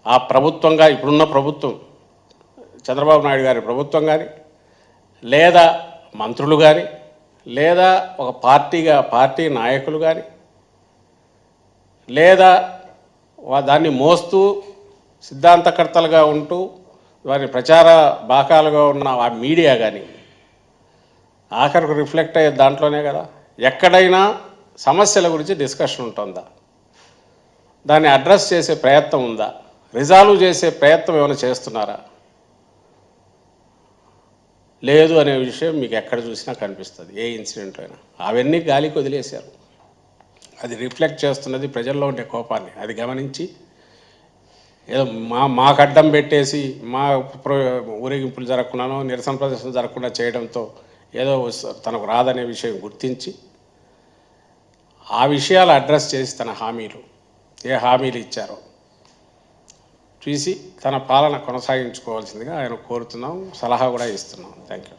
ఆ ప్రభుత్వంగా ఇప్పుడున్న ప్రభుత్వం చంద్రబాబు నాయుడు గారి ప్రభుత్వం కానీ లేదా మంత్రులు కానీ లేదా ఒక పార్టీ నాయకులు కానీ లేదా దాన్ని మోస్తూ సిద్ధాంతకర్తలుగా ఉంటూ వారి ప్రచార బాకాలుగా ఉన్న ఆ మీడియా కానీ ఆఖరికి రిఫ్లెక్ట్ అయ్యే దాంట్లోనే కదా. ఎక్కడైనా సమస్యల గురించి డిస్కషన్ ఉంటుందా, దాన్ని అడ్రస్ చేసే ప్రయత్నం ఉందా, రిజాల్వ్ చేసే ప్రయత్నం ఏమైనా చేస్తున్నారా? లేదు అనే విషయం మీకు ఎక్కడ చూసినా కనిపిస్తుంది. ఏ ఇన్సిడెంట్ అయినా అవన్నీ గాలికి వదిలేశారు. అది రిఫ్లెక్ట్ చేస్తున్నది ప్రజల్లో ఉండే కోపాన్ని. అది గమనించి ఏదో మాకు అడ్డం పెట్టేసి మా ఊరేగింపులు జరగకుండానో నిరసన ప్రదర్శన జరగకుండా చేయడంతో ఏదో తనకు రాదనే విషయం గుర్తించి ఆ విషయాలు అడ్రస్ చేసి తన హామీలు ఏ హామీలు ఇచ్చారో చూసి తన పాలన కొనసాగించుకోవాల్సిందిగా ఆయన కోరుతున్నాం, సలహా కూడా ఇస్తున్నాం. Thank you.